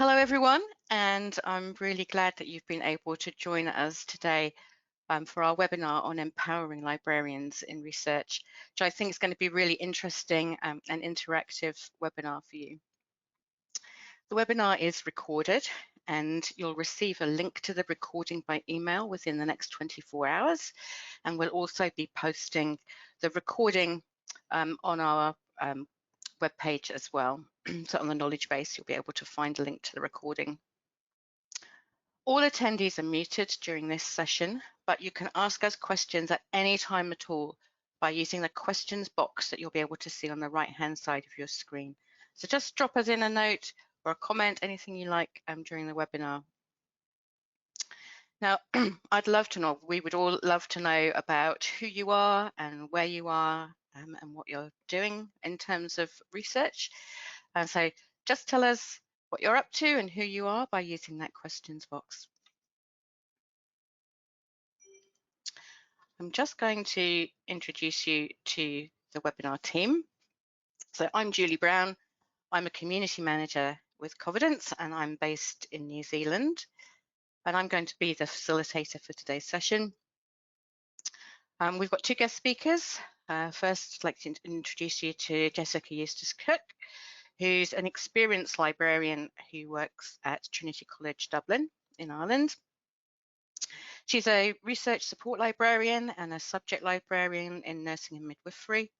Hello, everyone, and I'm really glad that you've been able to join us today for our webinar on empowering librarians in research, which I think is going to be really interesting and interactive webinar for you. The webinar is recorded and you'll receive a link to the recording by email within the next 24 hours. And we'll also be posting the recording on our webpage as well. So on the knowledge base, you'll be able to find a link to the recording. All attendees are muted during this session, but you can ask us questions at any time at all by using the questions box that you'll be able to see on the right-hand side of your screen. So just drop us in a note or a comment, anything you like during the webinar. Now, I'd love to know, we would all love to know about who you are and where you are and what you're doing in terms of research. And so just tell us what you're up to and who you are by using that questions box. I'm just going to introduce you to the webinar team. So I'm Julie Brown. I'm a community manager with Covidence and I'm based in New Zealand. And I'm going to be the facilitator for today's session. We've got two guest speakers. First, I'd like to introduce you to Jessica Eustace Cook, who's an experienced librarian who works at Trinity College Dublin in Ireland. She's a research support librarian and a subject librarian in nursing and midwifery.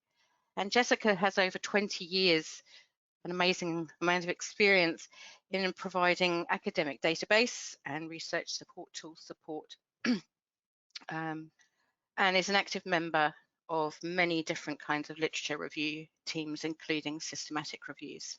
And Jessica has over 20 years, an amazing amount of experience in providing academic database and research support tool support. And is an active member of many different kinds of literature review teams, including systematic reviews.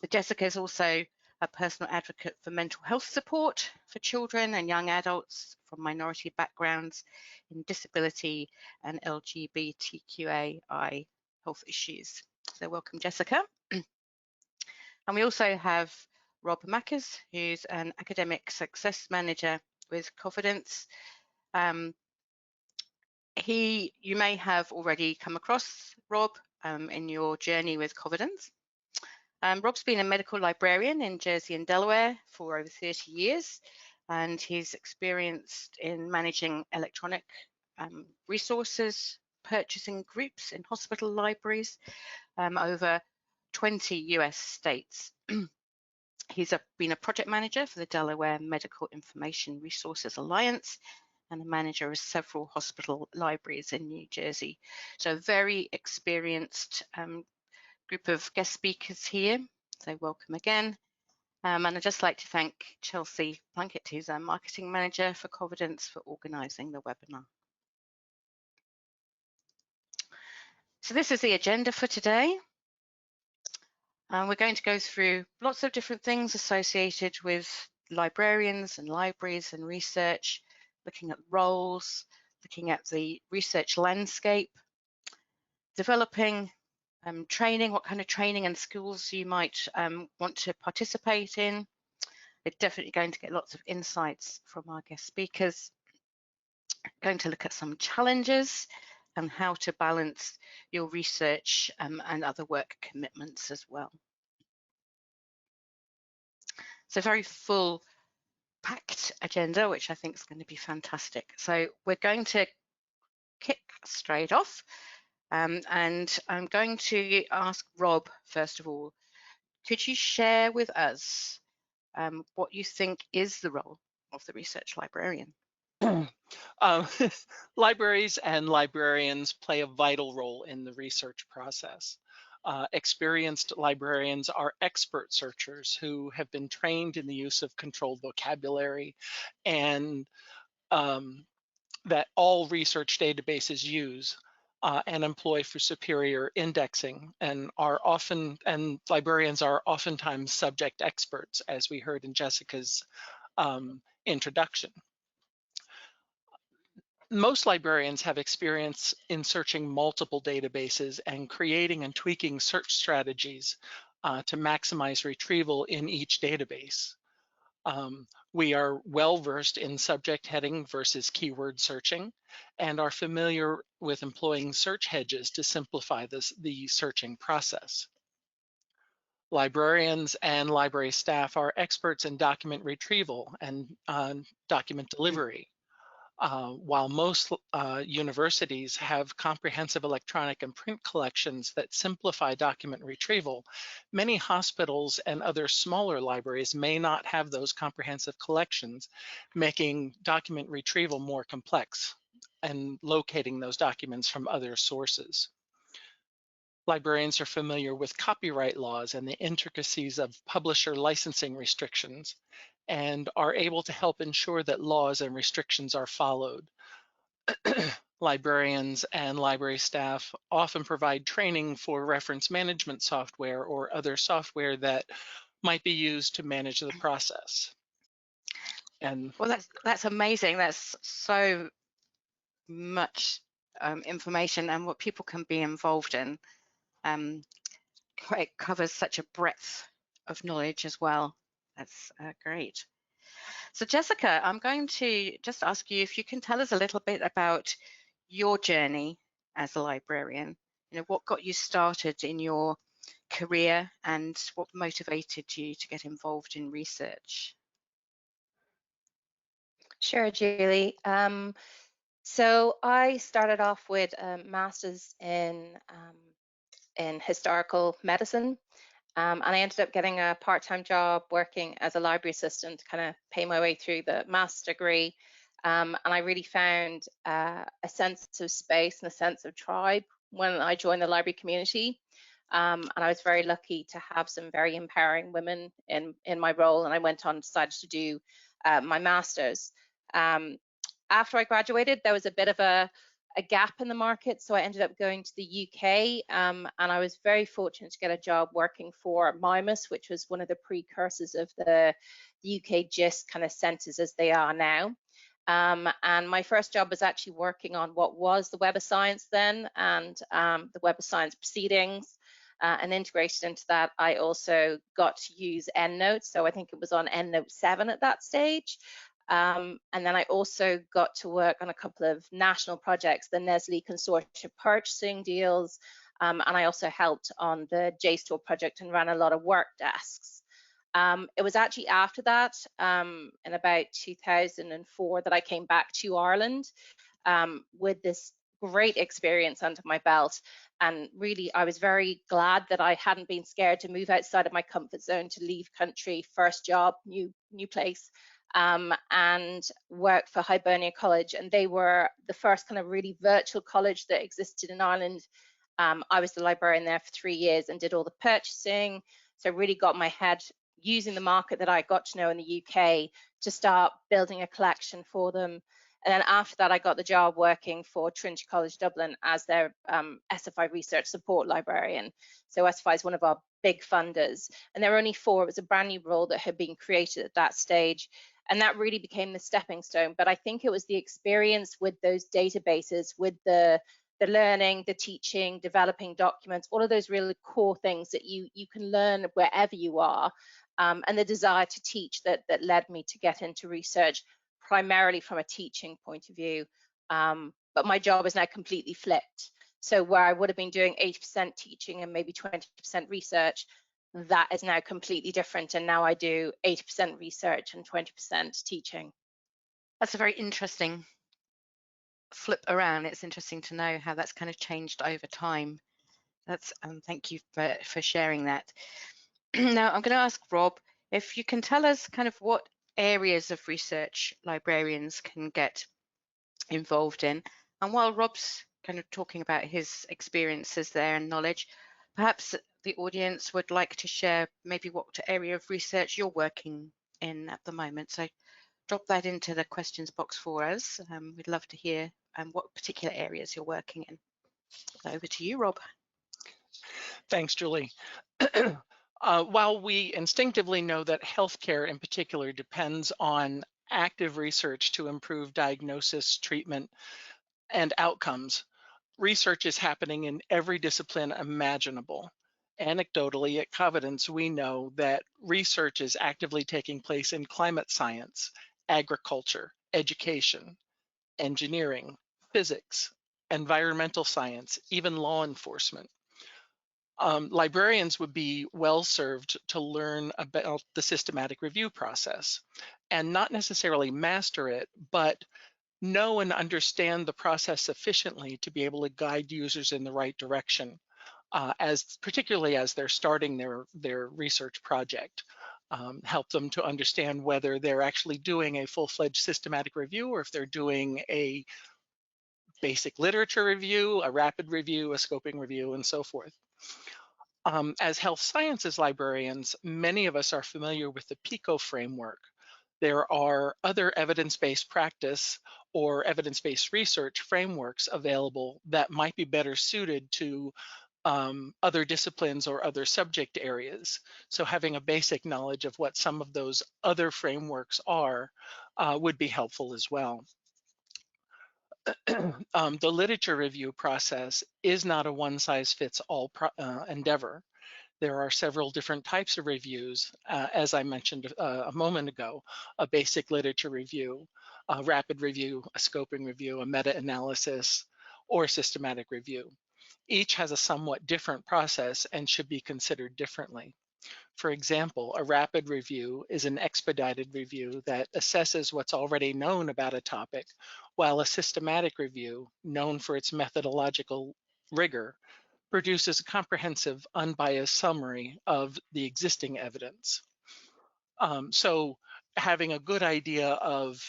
So Jessica is also a personal advocate for mental health support for children and young adults from minority backgrounds in disability and LGBTQAI health issues. So welcome, Jessica. And we also have Rob Mackers, who's an academic success manager with Covidence. You may have already come across Rob in your journey with Covidence. Rob's been a medical librarian in Jersey and Delaware for over 30 years, and he's experienced in managing electronic resources, purchasing groups in hospital libraries over 20 US states. He's been a project manager for the Delaware Medical Information Resources Alliance and a manager of several hospital libraries in New Jersey. So a very experienced group of guest speakers here. So welcome again. And I'd just like to thank Chelsea Plunkett, who's our marketing manager for Covidence, for organising the webinar. So this is the agenda for today. We're going to go through lots of different things associated with librarians and libraries and research, looking at roles, looking at the research landscape, developing training, what kind of training and skills you might want to participate in. We're definitely going to get lots of insights from our guest speakers. Going to look at some challenges and how to balance your research and other work commitments as well. It's a very full packed agenda, which I think is going to be fantastic. So we're going to kick straight off. And I'm going to ask Rob, first of all, could you share with us what you think is the role of the research librarian? Libraries and librarians play a vital role in the research process. Experienced librarians are expert searchers who have been trained in the use of controlled vocabulary and that all research databases use and employ for superior indexing, and librarians are oftentimes subject experts, as we heard in Jessica's introduction. Most librarians have experience in searching multiple databases and creating and tweaking search strategies to maximize retrieval in each database. We are well versed in subject heading versus keyword searching and are familiar with employing search hedges to simplify the searching process. Librarians and library staff are experts in document retrieval and document delivery. While most universities have comprehensive electronic and print collections that simplify document retrieval, many hospitals and other smaller libraries may not have those comprehensive collections, making document retrieval more complex and locating those documents from other sources. Librarians are familiar with copyright laws and the intricacies of publisher licensing restrictions, and are able to help ensure that laws and restrictions are followed. Librarians and library staff often provide training for reference management software or other software that might be used to manage the process. And Well, that's amazing. That's so much information and what people can be involved in. Um, it covers such a breadth of knowledge as well. That's great. So Jessica, I'm going to just ask you if you can tell us a little bit about your journey as a librarian. You know, what got you started in your career and what motivated you to get involved in research? Sure, Julie. So I started off with a master's in historical medicine, and I ended up getting a part-time job working as a library assistant to kind of pay my way through the master's degree. And I really found a sense of space and a sense of tribe when I joined the library community. And I was very lucky to have some very empowering women in my role. And I went on, decided to do my master's. Um, After I graduated, there was a bit of a gap in the market, so I ended up going to the UK, and I was very fortunate to get a job working for MIMUS, which was one of the precursors of the UK GIST kind of centres as they are now. And my first job was actually working on what was the Web of Science then, and the Web of Science proceedings. And integrated into that, I also got to use EndNote. So I think it was on EndNote 7 at that stage. And then I also got to work on a couple of national projects, the Nestle Consortium purchasing deals, and I also helped on the JSTOR project and ran a lot of work desks. It was actually after that, in about 2004, that I came back to Ireland with this great experience under my belt. And really, I was very glad that I hadn't been scared to move outside of my comfort zone, to leave country, first job, new place, and work for Hibernia College. And they were the first kind of really virtual college that existed in Ireland. I was the librarian there for 3 years and did all the purchasing. So really got my head using the market that I got to know in the UK to start building a collection for them. And then after that, I got the job working for Trinity College Dublin as their SFI research support librarian. So SFI is one of our big funders. And there were only 4. It was a brand new role that had been created at that stage. And that really became the stepping stone. But I think it was the experience with those databases, with the learning, the teaching, developing documents, all of those really core things that you can learn wherever you are, and the desire to teach that led me to get into research, primarily from a teaching point of view. But my job is now completely flipped. So where I would have been doing 80% teaching and maybe 20% research, that is now completely different. And now I do 80% research and 20% teaching. That's a very interesting flip around. It's interesting to know how that's kind of changed over time. That's thank you for sharing that. Now I'm going to ask Rob if you can tell us kind of what areas of research librarians can get involved in. And while Rob's kind of talking about his experiences there and knowledge, perhaps the audience would like to share maybe what area of research you're working in at the moment. So drop that into the questions box for us. We'd love to hear what particular areas you're working in. Over to you, Rob. thanks, Julie. While we instinctively know that healthcare in particular depends on active research to improve diagnosis, treatment, and outcomes, research is happening in every discipline imaginable. Anecdotally, at Covidence, we know that research is actively taking place in climate science, agriculture, education, engineering, physics, environmental science, even law enforcement. librarians would be well served to learn about the systematic review process and not necessarily master it, but know and understand the process sufficiently to be able to guide users in the right direction, particularly as they're starting their research project. Help them to understand whether they're actually doing a full-fledged systematic review or if they're doing a basic literature review, a rapid review, a scoping review, and so forth. As health sciences librarians, many of us are familiar with the PICO framework. There are other evidence-based practice or evidence-based research frameworks available that might be better suited to other disciplines or other subject areas. So having a basic knowledge of what some of those other frameworks are would be helpful as well. The literature review process is not a one-size-fits-all endeavor. There are several different types of reviews, as I mentioned a moment ago: a basic literature review, a rapid review, a scoping review, a meta-analysis, or systematic review. Each has a somewhat different process and should be considered differently. For example, a rapid review is an expedited review that assesses what's already known about a topic, while a systematic review, known for its methodological rigor, produces a comprehensive, unbiased summary of the existing evidence. So having a good idea of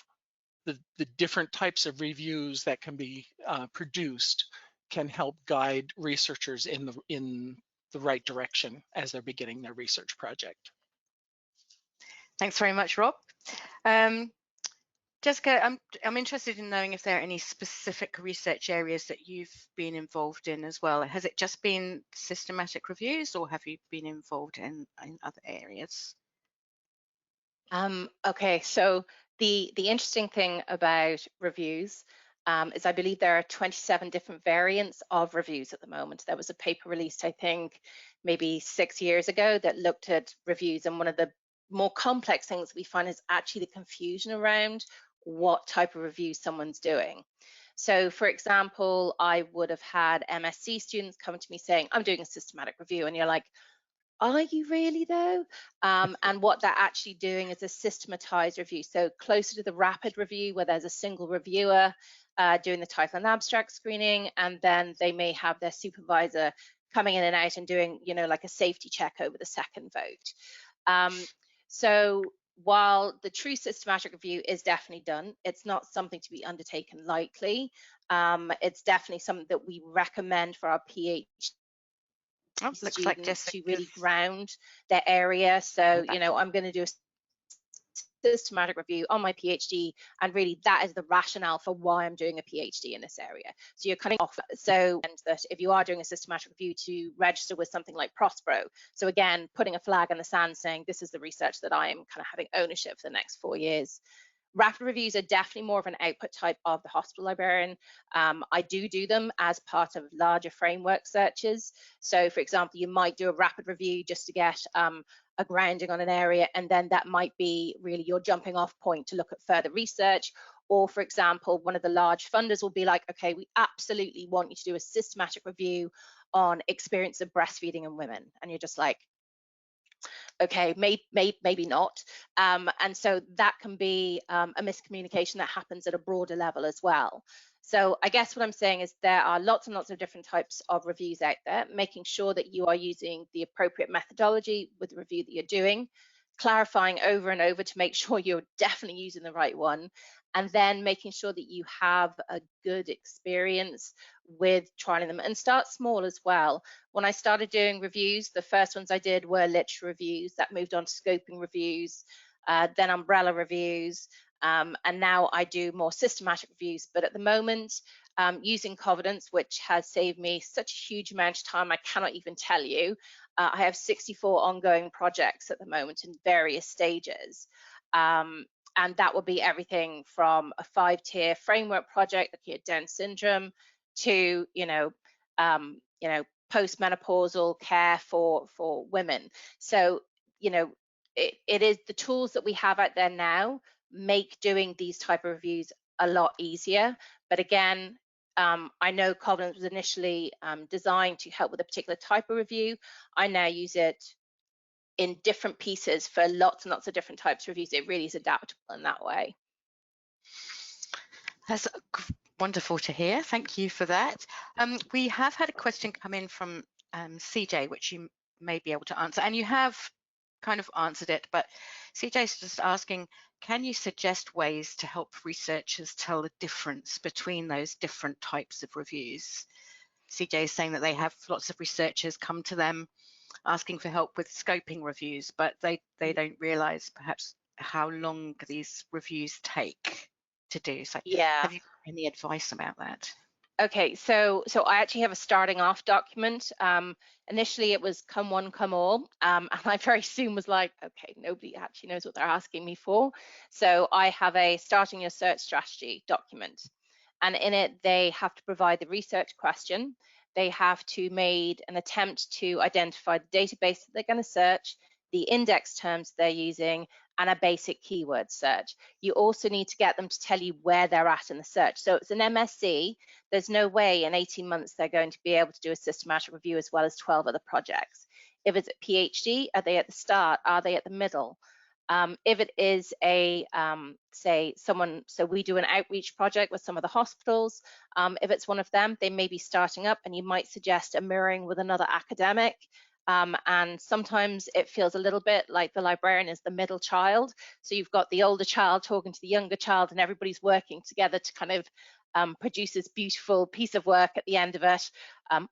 the different types of reviews that can be produced can help guide researchers in the right direction as they're beginning their research project. Thanks very much, Rob. Jessica, I'm interested in knowing if there are any specific research areas that you've been involved in as well. Has it just been systematic reviews, or have you been involved in other areas? Okay, so the interesting thing about reviews is I believe there are 27 different variants of reviews at the moment. There was a paper released, I think, maybe 6 years ago that looked at reviews, and one of the more complex things we find is actually the confusion around what type of review someone's doing. So, for example, I would have had MSc students come to me saying, I'm doing a systematic review, and you're like, are you really though? And what they're actually doing is a systematized review. So closer to the rapid review where there's a single reviewer doing the title and abstract screening, and then they may have their supervisor coming in and out and doing, you know, like a safety check over the second vote. So while the true systematic review is definitely done, it's not something to be undertaken lightly. It's definitely something that we recommend for our PhD Looks like students to Jessica's really ground their area. So, you know, I'm going to do a systematic review on my PhD, and really that is the rationale for why I'm doing a PhD in this area. So you're cutting off, so and that if you are doing a systematic review, to register with something like Prospero. So again, putting a flag in the sand saying this is the research that I am kind of having ownership for the next 4 years. Rapid reviews are definitely more of an output type of the hospital librarian. I do them as part of larger framework searches. So for example, you might do a rapid review just to get a grounding on an area, and then that might be really your jumping off point to look at further research. Or for example, one of the large funders will be like, okay, we absolutely want you to do a systematic review on experience of breastfeeding in women. And you're just like, okay, maybe not. And so that can be a miscommunication that happens at a broader level as well. So I guess what I'm saying is there are lots and lots of different types of reviews out there, making sure that you are using the appropriate methodology with the review that you're doing, clarifying over and over to make sure you're definitely using the right one, and then making sure that you have a good experience with trialing them, and start small as well. When I started doing reviews, the first ones I did were literature reviews, that moved on to scoping reviews, then umbrella reviews, and now I do more systematic reviews. But at the moment, using Covidence, which has saved me such a huge amount of time, I cannot even tell you. I have 64 ongoing projects at the moment in various stages. And that will be everything from a 5-tier framework project looking at Down syndrome to, postmenopausal care for women. So, it is the tools that we have out there now make doing these type of reviews a lot easier. But again, I know Covenant was initially designed to help with a particular type of review. I now use it in different pieces for lots and lots of different types of reviews. It really is adaptable in that way. That's wonderful to hear. Thank you for that. We have had a question come in from CJ, which you may be able to answer, and you have kind of answered it, but CJ is just asking, can you suggest ways to help researchers tell the difference between those different types of reviews? CJ is saying that they have lots of researchers come to them asking for help with scoping reviews, but they don't realize perhaps how long these reviews take to do. So Yeah. have you got any advice about that? Okay, so I actually have a starting off document. Initially it was come one, come all. And I very soon was like, okay, nobody actually knows what they're asking me for. So I have a starting your search strategy document. And in it, they have to provide the research question. They have to make an attempt to identify the database that they're going to search, the index terms they're using, and a basic keyword search. You also need to get them to tell you where they're at in the search. So it's an MSc, there's no way in 18 months they're going to be able to do a systematic review as well as 12 other projects. If it's a PhD, are they at the start? Are they at the middle? If it is a, say, someone, so we do an outreach project with some of the hospitals. If it's one of them, they may be starting up, and you might suggest a mirroring with another academic. And sometimes it feels a little bit like the librarian is the middle child. So you've got the older child talking to the younger child, and everybody's working together to kind of produce this beautiful piece of work at the end of it,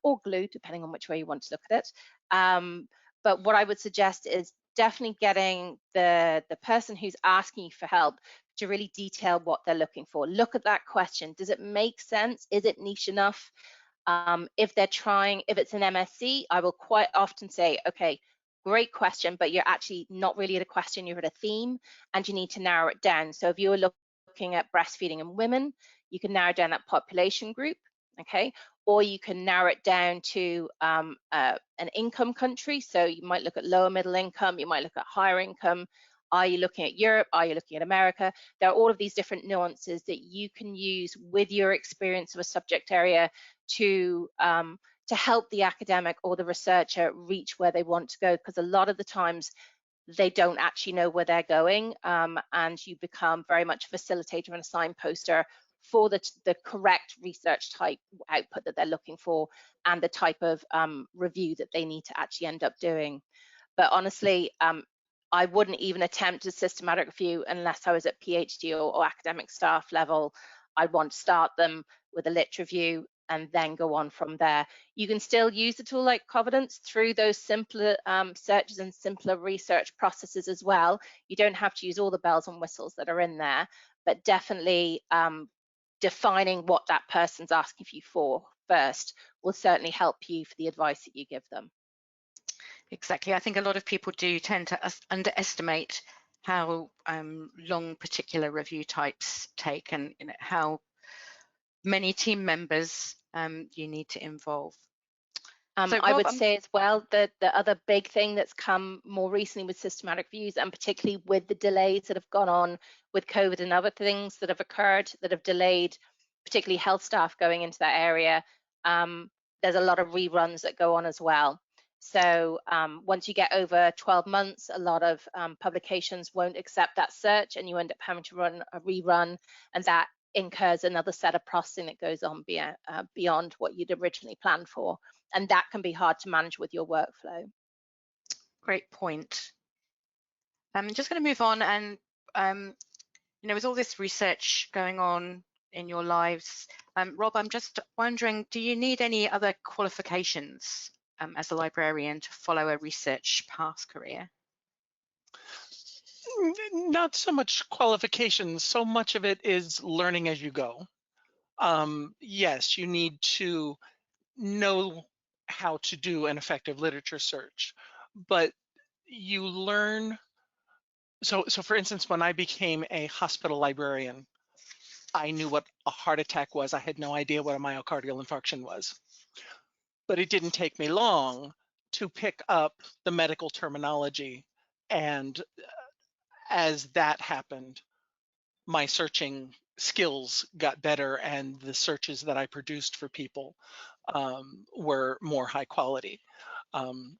or glue, depending on which way you want to look at it. But what I would suggest is definitely getting the person who's asking you for help to really detail what they're looking for. Look at that question. Does it make sense? Is it niche enough? If they're trying, if it's an MSc, I will quite often say, okay, great question, but you're actually not really at a question, you're at a theme, and you need to narrow it down. So if you're looking at breastfeeding in women, you can narrow down that population group, okay? Or you can narrow it down to an income country. So you might look at lower middle income, you might look at higher income. Are you looking at Europe? Are you looking at America? There are all of these different nuances that you can use with your experience of a subject area to help the academic or the researcher reach where they want to go, because a lot of the times they don't actually know where they're going, and you become very much a facilitator and a signposter for the correct research type output that they're looking for and the type of review that they need to actually end up doing. But honestly, I wouldn't even attempt a systematic review unless I was at PhD or academic staff level. I'd want to start them with a lit review and then go on from there. You can still use a tool like Covenant through those simpler searches and simpler research processes as well. You don't have to use all the bells and whistles that are in there, but definitely defining what that person's asking you for first will certainly help you for the advice that you give them. Exactly. I think a lot of people do tend to underestimate how long particular review types take, and how many team members you need to involve. So I Rob, would say as well that the other big thing that's come more recently with systematic reviews, and particularly with the delays that have gone on with COVID and other things that have occurred that have delayed, particularly health staff going into that area, there's a lot of reruns that go on as well. So once you get over 12 months, a lot of publications won't accept that search, and you end up having to run a rerun, and that incurs another set of processing that goes on beyond what you'd originally planned for. And that can be hard to manage with your workflow. Great point. I'm just going to move on, and with all this research going on in your lives, Rob, I'm just wondering, do you need any other qualifications as a librarian to follow a research path career? Not so much qualifications, so much of it is learning as you go. Yes, you need to know how to do an effective literature search, but you learn. So for instance, when I became a hospital librarian, I knew what a heart attack was. I had no idea what a myocardial infarction was. But it didn't take me long to pick up the medical terminology. And as that happened, my searching skills got better and the searches that I produced for people were more high quality.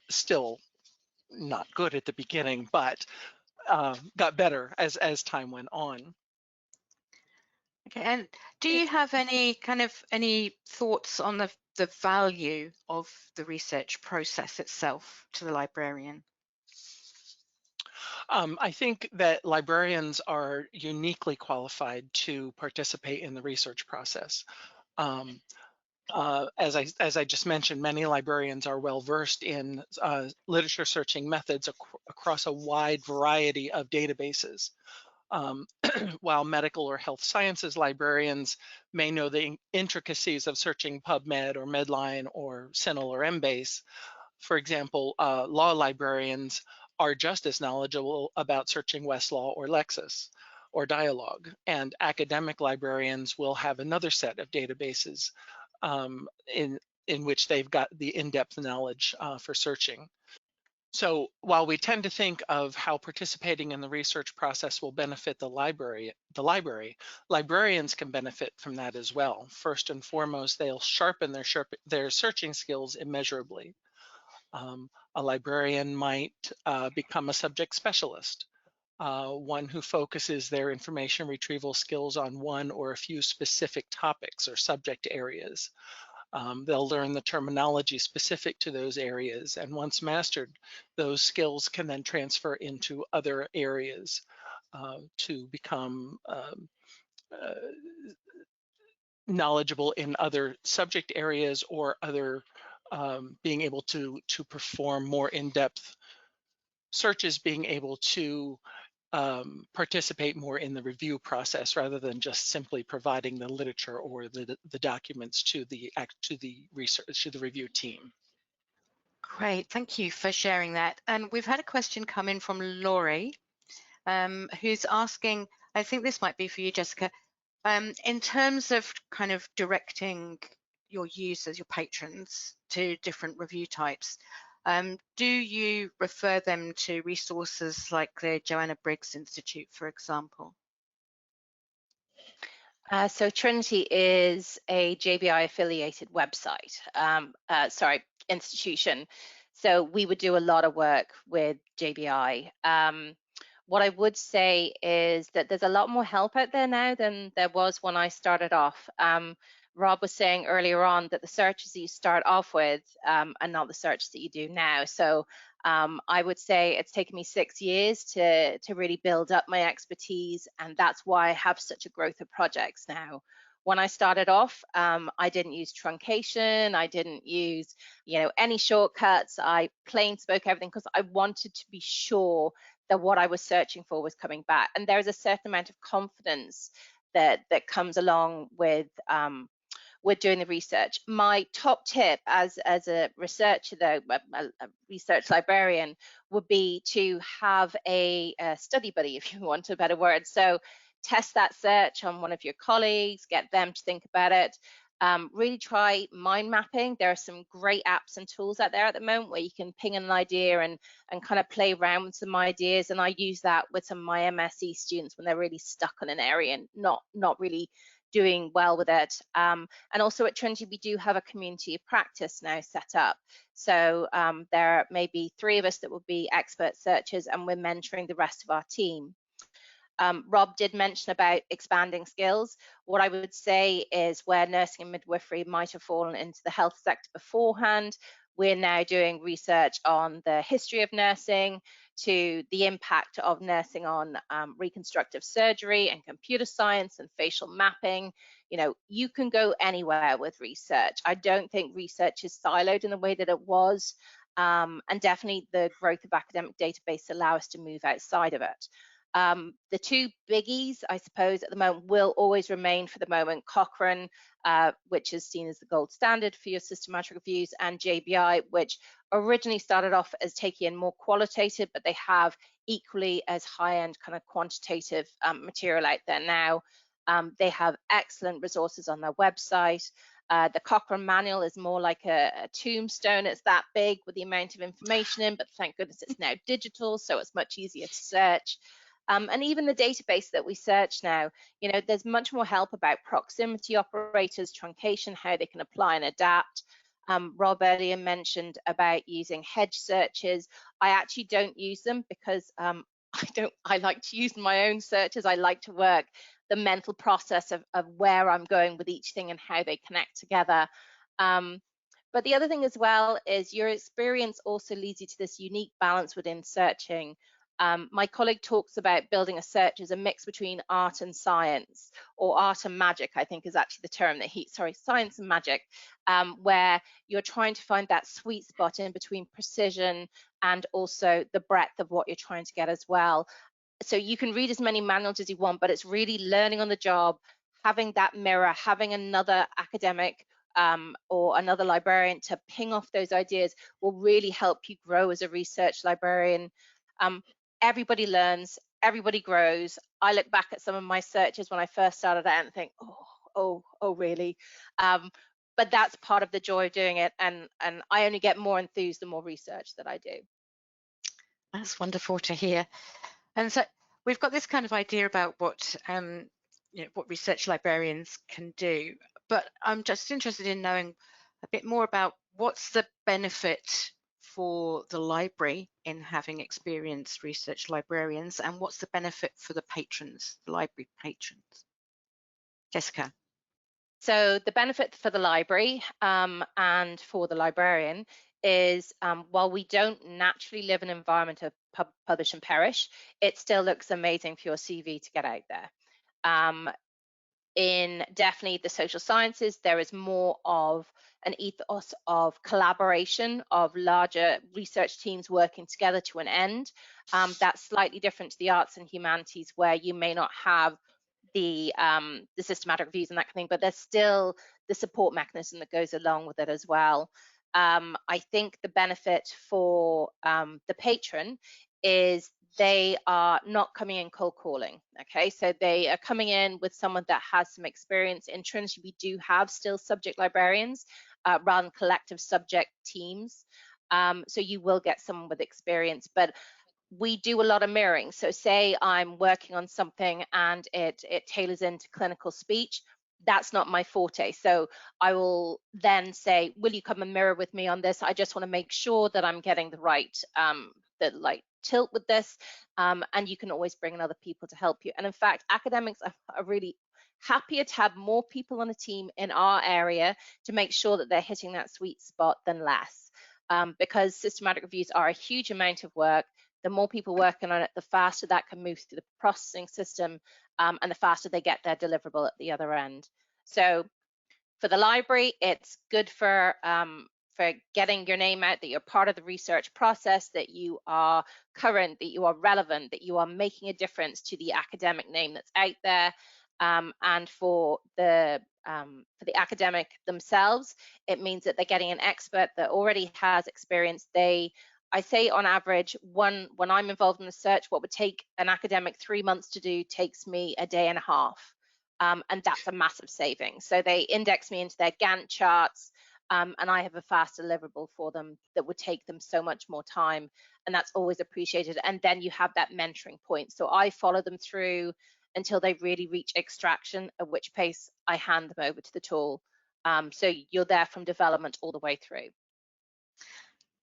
Still not good at the beginning, but got better as time went on. Okay, and do you have any thoughts on the value of the research process itself to the librarian? I think that librarians are uniquely qualified to participate in the research process. Um, as I just mentioned, many librarians are well versed in literature searching methods across a wide variety of databases. While medical or health sciences librarians may know the intricacies of searching PubMed or Medline or CINAHL or Embase, for example, law librarians are just as knowledgeable about searching Westlaw or Lexis or Dialogue, and academic librarians will have another set of databases in which they've got the in-depth knowledge for searching. So while we tend to think of how participating in the research process will benefit the library, librarians can benefit from that as well. First and foremost, they'll sharpen their searching skills immeasurably. A librarian might become a subject specialist, one who focuses their information retrieval skills on one or a few specific topics or subject areas. They'll learn the terminology specific to those areas, and once mastered, those skills can then transfer into other areas to become knowledgeable in other subject areas or other being able to perform more in-depth searches, being able to participate more in the review process rather than just simply providing the literature or the documents to the review team. Great, thank you for sharing that. And we've had a question come in from Laurie, who's asking, I think this might be for you, Jessica, in terms of kind of directing your users, your patrons, to different review types, do you refer them to resources like the Joanna Briggs Institute, for example? So Trinity is a JBI affiliated website, institution. So we would do a lot of work with JBI. What I would say is that there's a lot more help out there now than there was when I started off. Rob was saying earlier on that the searches that you start off with are not the searches that you do now. So I would say it's taken me 6 years to really build up my expertise, and that's why I have such a growth of projects now. When I started off, I didn't use truncation, I didn't use, any shortcuts. I plain spoke everything because I wanted to be sure that what I was searching for was coming back. And there's a certain amount of confidence that comes along with doing the research. My top tip as a researcher, though, a research librarian, would be to have a study buddy, if you want a better word. So test that search on one of your colleagues, get them to think about it. Really try mind mapping. There are some great apps and tools out there at the moment where you can ping an idea and kind of play around with some ideas. And I use that with some of my MSc students when they're really stuck on an area and not really doing well with it. And also at Trinity, we do have a community of practice now set up. So there may be 3 of us that will be expert searchers, and we're mentoring the rest of our team. Rob did mention about expanding skills. What I would say is where nursing and midwifery might have fallen into the health sector beforehand, we're now doing research on the history of nursing, to the impact of nursing on reconstructive surgery and computer science and facial mapping. You can go anywhere with research. I don't think research is siloed in the way that it was. And definitely the growth of academic database allow us to move outside of it. The 2 biggies, I suppose, at the moment will always remain for the moment Cochrane, which is seen as the gold standard for your systematic reviews, and JBI, which originally started off as taking in more qualitative, but they have equally as high-end kind of quantitative material out there now. They have excellent resources on their website. The Cochrane manual is more like a tombstone. It's that big with the amount of information in, but thank goodness it's now digital, so it's much easier to search. And even the database that we search now, you know, there's much more help about proximity operators, truncation, how they can apply and adapt. Rob earlier mentioned about using hedge searches. I actually don't use them because I like to use my own searches. I like to work the mental process of where I'm going with each thing and how they connect together. But the other thing as well is your experience also leads you to this unique balance within searching. My colleague talks about building a search as a mix between art and science, or art and magic, I think is actually the term that science and magic, where you're trying to find that sweet spot in between precision and also the breadth of what you're trying to get as well. So you can read as many manuals as you want, but it's really learning on the job, having that mirror, having another academic or another librarian to ping off those ideas will really help you grow as a research librarian. Everybody learns, everybody grows. I look back at some of my searches when I first started out and think, oh, really? But that's part of the joy of doing it, and I only get more enthused the more research that I do. That's wonderful to hear. And so we've got this kind of idea about what what research librarians can do, but I'm just interested in knowing a bit more about what's the benefit for the library in having experienced research librarians, and what's the benefit for the patrons, the library patrons. Jessica. So the benefit for the library and for the librarian is while we don't naturally live in an environment of publish and perish, it still looks amazing for your CV to get out there. In definitely the social sciences, there is more of an ethos of collaboration, of larger research teams working together to an end. That's slightly different to the arts and humanities, where you may not have the systematic reviews and that kind of thing, but there's still the support mechanism that goes along with it as well. I think the benefit for the patron is they are not coming in cold calling. Okay, so they are coming in with someone that has some experience. In Trinity, we do have still subject librarians rather than collective subject teams. So you will get someone with experience, but we do a lot of mirroring. So say I'm working on something and it tailors into clinical speech. That's not my forte. So I will then say, will you come and mirror with me on this? I just want to make sure that I'm getting the right tilt with this. And you can always bring in other people to help you. And in fact, academics are really happier to have more people on a team in our area to make sure that they're hitting that sweet spot than less. Because systematic reviews are a huge amount of work. The more people working on it, the faster that can move through the processing system, and the faster they get their deliverable at the other end. So for the library, it's good for getting your name out, that you're part of the research process, that you are current, that you are relevant, that you are making a difference to the academic name that's out there. And for the academic themselves, it means that they're getting an expert that already has experience. I say on average, when I'm involved in the search, what would take an academic 3 months to do takes me a day and a half. And that's a massive saving. So they index me into their Gantt charts, and I have a fast deliverable for them that would take them so much more time. And that's always appreciated. And then you have that mentoring point. So I follow them through until they really reach extraction, at which pace I hand them over to the tool. So you're there from development all the way through.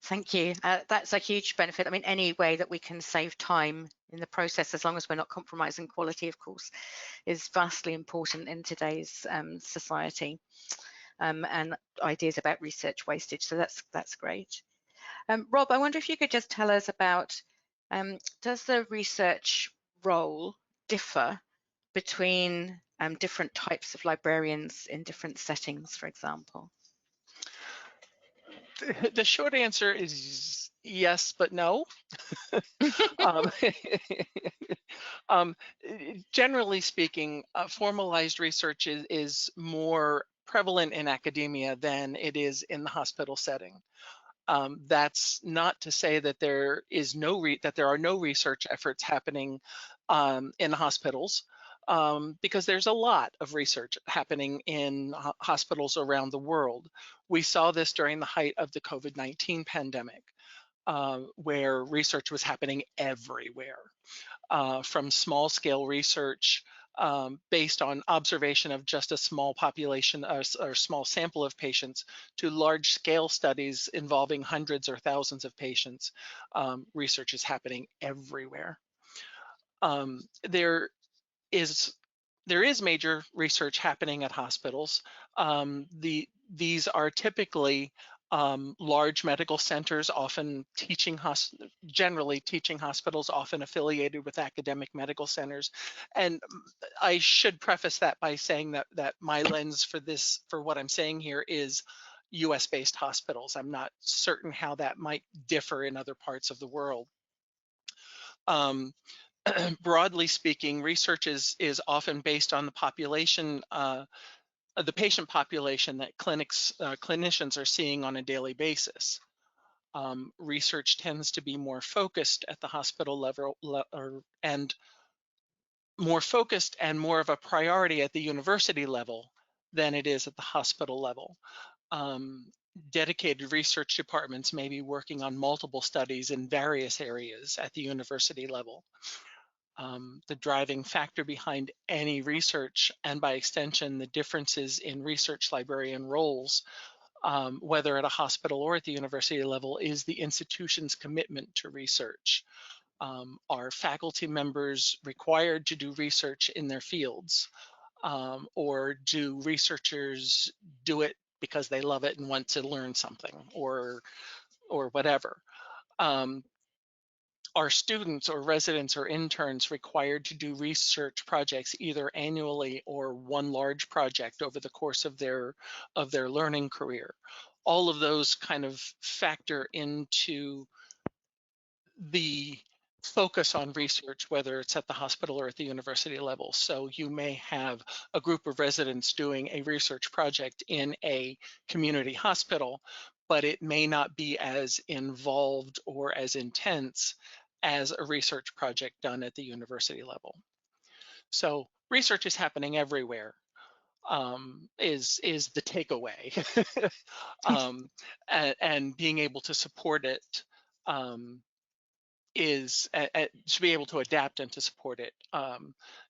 Thank you. That's a huge benefit. I mean, any way that we can save time in the process, as long as we're not compromising quality, of course, is vastly important in today's society, and ideas about research wastage. So that's great. Rob, I wonder if you could just tell us about, does the research role differ between different types of librarians in different settings, for example? The short answer is yes, but no. Generally speaking, formalized research is more prevalent in academia than it is in the hospital setting. That's not to say that there are no research efforts happening in hospitals, because there's a lot of research happening in hospitals around the world. We saw this during the height of the COVID-19 pandemic. where research was happening everywhere, from small scale research based on observation of just a small population or small sample of patients to large scale studies involving hundreds or thousands of patients. Research is happening everywhere. There is major research happening at hospitals. These are typically large medical centers, often generally teaching hospitals, often affiliated with academic medical centers. And I should preface that by saying that my lens for what I'm saying here is US-based hospitals. I'm not certain how that might differ in other parts of the world. Broadly speaking, research is often based on the population, the patient population that clinicians are seeing on a daily basis. Research tends to be more focused at the hospital level, and more focused and more of a priority at the university level than it is at the hospital level. Dedicated research departments may be working on multiple studies in various areas at the university level. The driving factor behind any research, and by extension, the differences in research librarian roles, whether at a hospital or at the university level, is the institution's commitment to research. Are faculty members required to do research in their fields? Or do researchers do it because they love it and want to learn something, or whatever? Are students or residents or interns required to do research projects either annually or one large project over the course of their learning career? All of those kind of factor into the focus on research, whether it's at the hospital or at the university level. So you may have a group of residents doing a research project in a community hospital, but it may not be as involved or as intense as a research project done at the university level. So research is happening everywhere, is the takeaway. And being able to support it to be able to adapt and to support it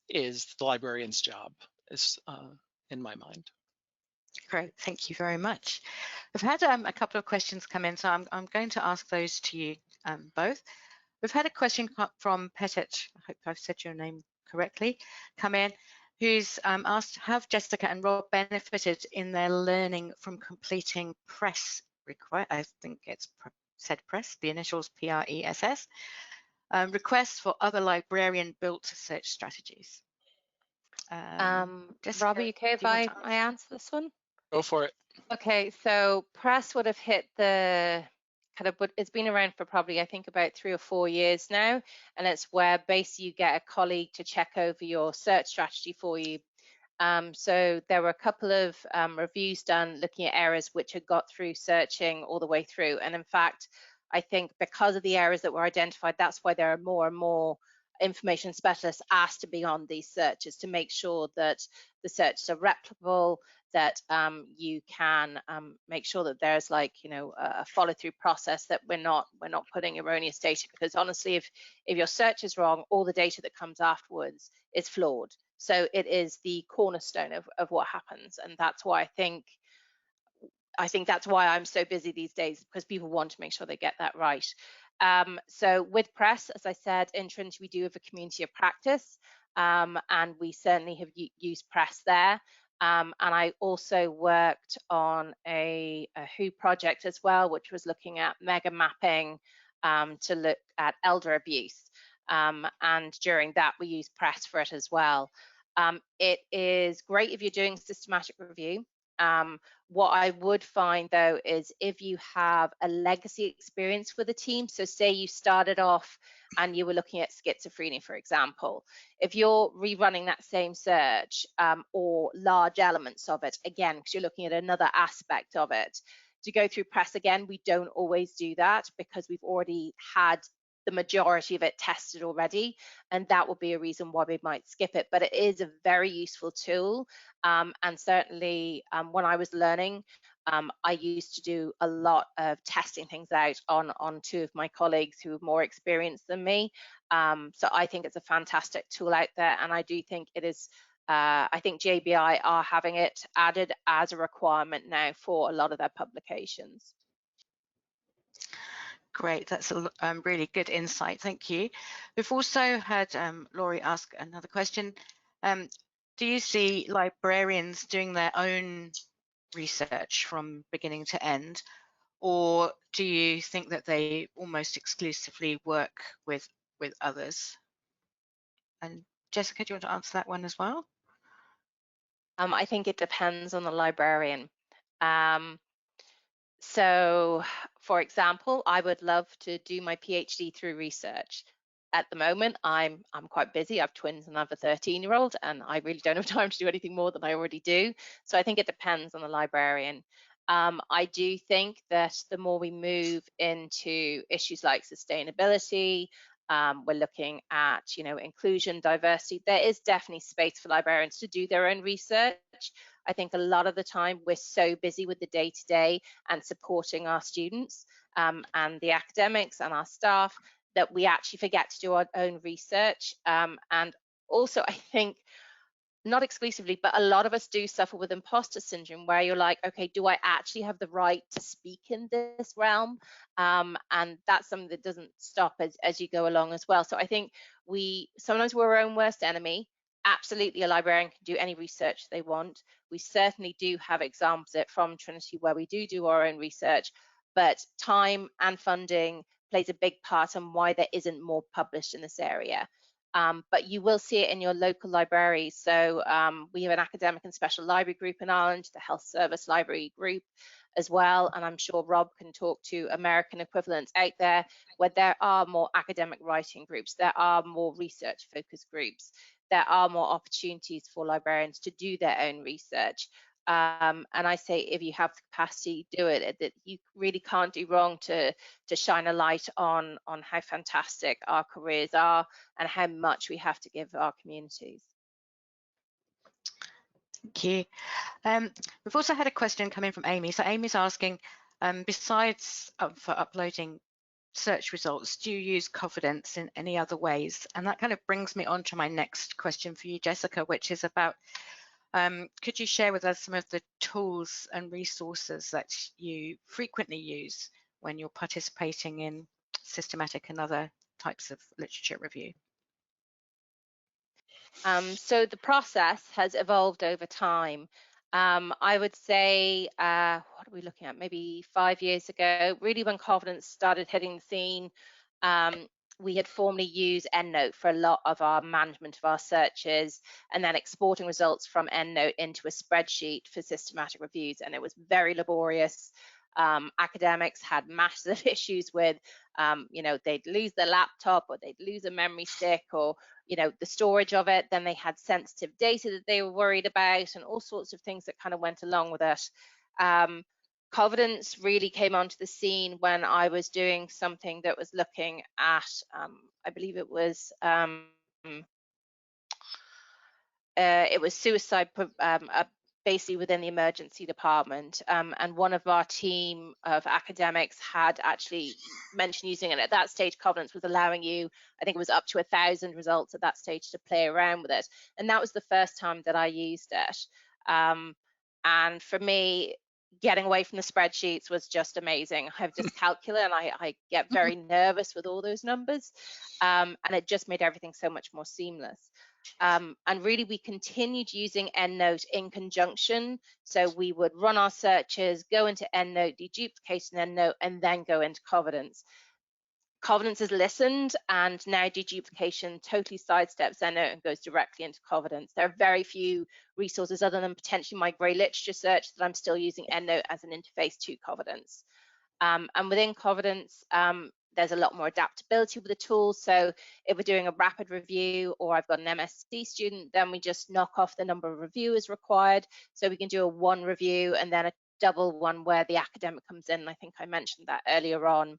is the librarian's job, in my mind. Great, thank you very much. We've had a couple of questions come in, so I'm going to ask those to you both. We've had a question from Petit, I hope I've said your name correctly, come in, who's asked, have Jessica and Rob benefited in their learning from completing press request? I think it's said press, the initials PRESS, requests for other librarian-built search strategies. Jessica, Rob, are you okay if I answer this one? Go for it. Okay, so press would have hit the it's been around for probably, I think, about 3 or 4 years now, and it's where basically you get a colleague to check over your search strategy for you. So there were a couple of reviews done looking at errors which had got through searching all the way through, and in fact, I think because of the errors that were identified, that's why there are more and more information specialists asked to be on these searches to make sure that the searches are replicable, that you can make sure that there's a follow-through process, that we're not putting erroneous data, because honestly, if your search is wrong, all the data that comes afterwards is flawed. So it is the cornerstone of what happens, and that's why I think that's why I'm so busy these days, because people want to make sure they get that right. So with press, as I said, in Trinity, we do have a community of practice, and we certainly have used press there. And I also worked on a WHO project as well, which was looking at mega mapping to look at elder abuse. And during that, we used press for it as well. It is great if you're doing systematic review. What I would find, though, is if you have a legacy experience with a team, so say you started off and you were looking at schizophrenia, for example, if you're rerunning that same search or large elements of it, again, because you're looking at another aspect of it, to go through press again, we don't always do that because we've already had the majority of it tested already, and that would be a reason why we might skip it. But it is a very useful tool, and certainly when I was learning, I used to do a lot of testing things out on two of my colleagues who are more experienced than me. So I think it's a fantastic tool out there, and I do think it is. I think JBI are having it added as a requirement now for a lot of their publications. Great, that's a really good insight, thank you. We've also had Laurie ask another question. Do you see librarians doing their own research from beginning to end, or do you think that they almost exclusively work with others? And Jessica, do you want to answer that one as well? I think it depends on the librarian. So, for example, I would love to do my PhD through research. At the moment, I'm quite busy. I have twins and I have a 13-year-old, and I really don't have time to do anything more than I already do. So I think it depends on the librarian. I do think that the more we move into issues like sustainability, we're looking at, inclusion, diversity. There is definitely space for librarians to do their own research. I think a lot of the time we're so busy with the day-to-day and supporting our students and the academics and our staff that we actually forget to do our own research. And also, I think, not exclusively, but a lot of us do suffer with imposter syndrome, where you're like, okay, do I actually have the right to speak in this realm? And that's something that doesn't stop as you go along as well. So I think sometimes we're our own worst enemy. Absolutely, a librarian can do any research they want. We certainly do have examples from Trinity where we do our own research, but time and funding plays a big part on why there isn't more published in this area. But you will see it in your local libraries. So we have an academic and special library group in Ireland, the Health Service Library Group as well, and I'm sure Rob can talk to American equivalents out there where there are more academic writing groups, there are more research focused groups, there are more opportunities for librarians to do their own research. And I say, if you have the capacity, do it. That you really can't do wrong to shine a light on how fantastic our careers are and how much we have to give our communities. Thank you. We've also had a question come in from Amy. So Amy's asking, besides for uploading search results, do you use Confidence in any other ways? And that kind of brings me on to my next question for you, Jessica, which is about, could you share with us some of the tools and resources that you frequently use when you're participating in systematic and other types of literature review? So the process has evolved over time. I would say, what are we looking at? Maybe 5 years ago, really when Confidence started hitting the scene, we had formerly used EndNote for a lot of our management of our searches, and then exporting results from EndNote into a spreadsheet for systematic reviews, and it was very laborious. Academics had massive issues with, they'd lose their laptop or they'd lose a memory stick or, the storage of it. Then they had sensitive data that they were worried about and all sorts of things that kind of went along with it. Confidence really came onto the scene when I was doing something that was looking at, I believe it was suicide basically within the emergency department. And one of our team of academics had actually mentioned using it. At that stage, Confidence was allowing you, I think it was up to 1,000 results at that stage to play around with it. And that was the first time that I used it. And for me, getting away from the spreadsheets was just amazing. I have dyscalculia and I get very nervous with all those numbers. And it just made everything so much more seamless. And really, we continued using EndNote in conjunction. So we would run our searches, go into EndNote, deduplicate in EndNote, and then go into Confidence. Confidence has listened, and now deduplication totally sidesteps EndNote and goes directly into Confidence. There are very few resources other than potentially my grey literature search that I'm still using EndNote as an interface to Confidence. And within Confidence, there's a lot more adaptability with the tools. So if we're doing a rapid review or I've got an MSc student, then we just knock off the number of reviewers required. So we can do a one review and then a double one where the academic comes in. I think I mentioned that earlier on.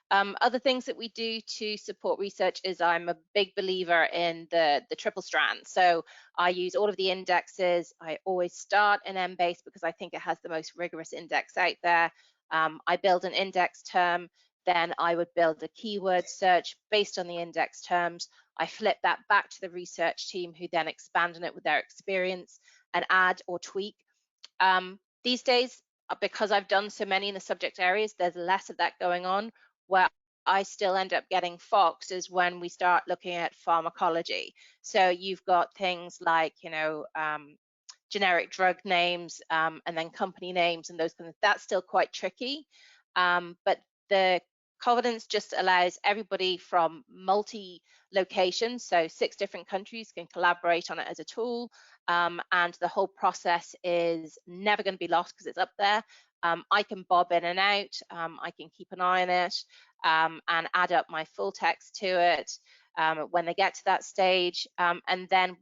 Other things that we do to support research is I'm a big believer in the triple strand. So I use all of the indexes. I always start in Embase because I think it has the most rigorous index out there. I build an index term, then I would build a keyword search based on the index terms. I flip that back to the research team who then expand on it with their experience and add or tweak. These days, because I've done so many in the subject areas, there's less of that going on. Where I still end up getting foxed is when we start looking at pharmacology. So you've got things like, generic drug names and then company names and those kind of, that's still quite tricky. But the Covidence just allows everybody from multi locations, so 6 different countries can collaborate on it as a tool, and the whole process is never going to be lost because it's up there. I can bob in and out, I can keep an eye on it, and add up my full text to it when they get to that stage. And then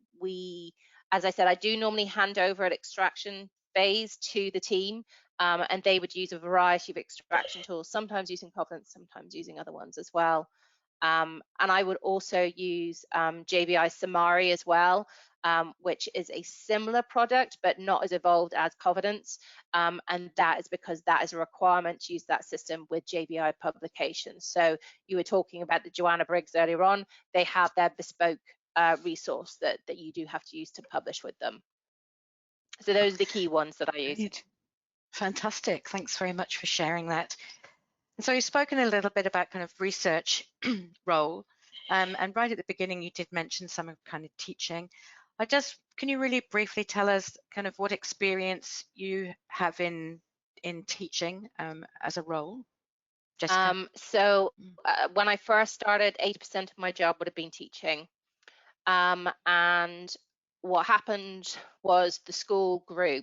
as I said, I do normally hand over at extraction phase to the team, and they would use a variety of extraction tools, sometimes using Covidence, sometimes using other ones as well. And I would also use JBI Samari as well, which is a similar product, but not as evolved as Covidence. And that is because that is a requirement to use that system with JBI publications. So you were talking about the Joanna Briggs earlier on. They have their bespoke resource that you do have to use to publish with them. So those are the key ones that I use. Brilliant. Fantastic. Thanks very much for sharing that. And so you've spoken a little bit about kind of research role, and right at the beginning you did mention some of kind of teaching. Can you really briefly tell us kind of what experience you have in teaching as a role, Jessica? When I first started, 80% of my job would have been teaching. And what happened was the school grew.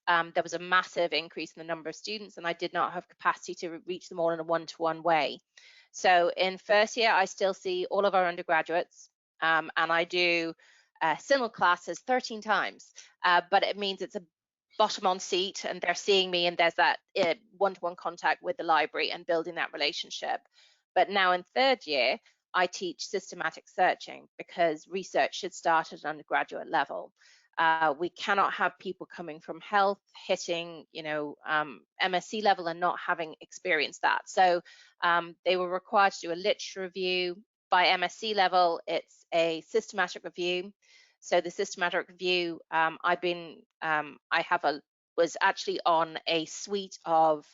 There was a massive increase in the number of students, and I did not have capacity to reach them all in a one-to-one way. So in first year, I still see all of our undergraduates, and I do simul classes 13 times, but it means it's a bottom on seat and they're seeing me, and there's that one-to-one contact with the library and building that relationship. But now in third year, I teach systematic searching because research should start at an undergraduate level. We cannot have people coming from health hitting, MSc level and not having experienced that. So they were required to do a literature review. By MSc level, it's a systematic review. So the systematic review, was actually on a suite of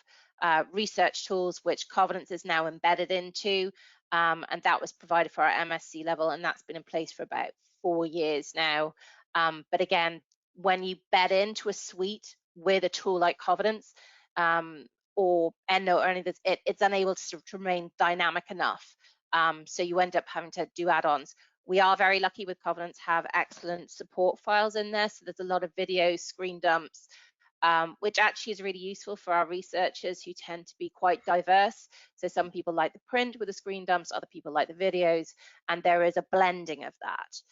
research tools which Covidence is now embedded into, and that was provided for our MSc level, and that's been in place for about 4 years now. But again, when you bed into a suite with a tool like Covidence or EndNote or any of this, it's unable to remain dynamic enough. So you end up having to do add-ons. We are very lucky with Covidence, have excellent support files in there. So there's a lot of videos, screen dumps, which actually is really useful for our researchers who tend to be quite diverse. So some people like the print with the screen dumps, other people like the videos, and there is a blending of that.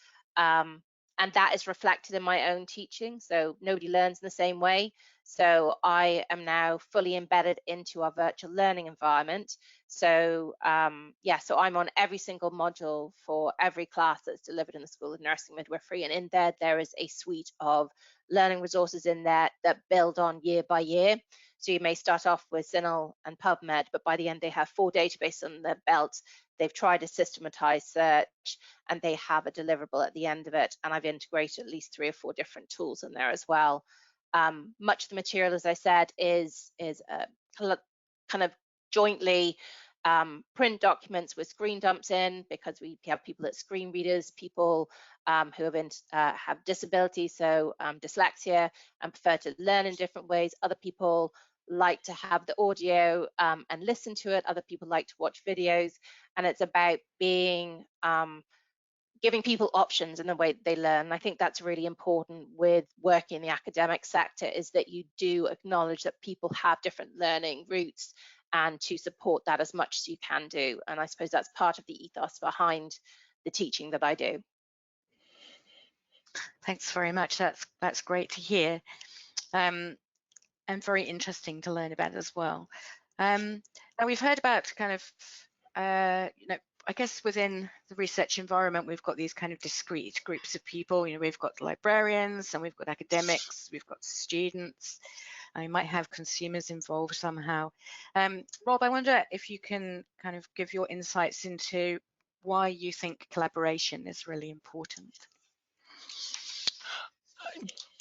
And that is reflected in my own teaching. So nobody learns in the same way. So I am now fully embedded into our virtual learning environment. So so I'm on every single module for every class that's delivered in the School of Nursing Midwifery. And in there is a suite of learning resources in there that build on year by year. So you may start off with CINAHL and PubMed, but by the end they have 4 databases on their belt. They've tried to systematize search, and they have a deliverable at the end of it. And I've integrated at least 3 or 4 different tools in there as well. Much of the material, as I said, is kind of jointly print documents with screen dumps in, because we have people that screen readers, people who have disabilities, so dyslexia, and prefer to learn in different ways. Other people like to have the audio and listen to it. Other people like to watch videos, and it's about giving people options in the way that they learn. And I think that's really important with working in the academic sector, is that you do acknowledge that people have different learning routes, and to support that as much as you can do. And I suppose that's part of the ethos behind the teaching that I do. Thanks very much. That's great to hear, and very interesting to learn about as well. Now we've heard about kind of I guess within the research environment, we've got these kind of discrete groups of people. We've got librarians and we've got academics, we've got students, and we might have consumers involved somehow. Rob, I wonder if you can kind of give your insights into why you think collaboration is really important.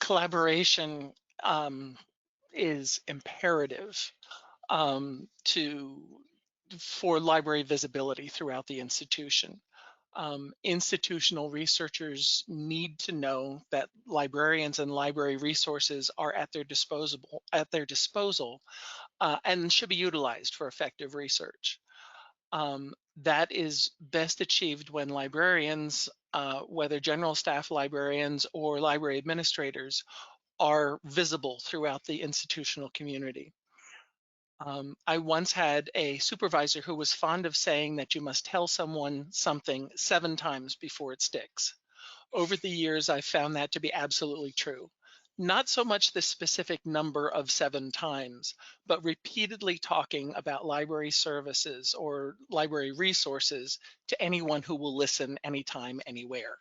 Collaboration is imperative for library visibility throughout the institution. Institutional researchers need to know that librarians and library resources are at their disposal and should be utilized for effective research. That is best achieved when librarians, whether general staff librarians or library administrators, are visible throughout the institutional community. I once had a supervisor who was fond of saying that you must tell someone something 7 times before it sticks. Over the years, I've found that to be absolutely true. Not so much the specific number of 7 times, but repeatedly talking about library services or library resources to anyone who will listen anytime, anywhere.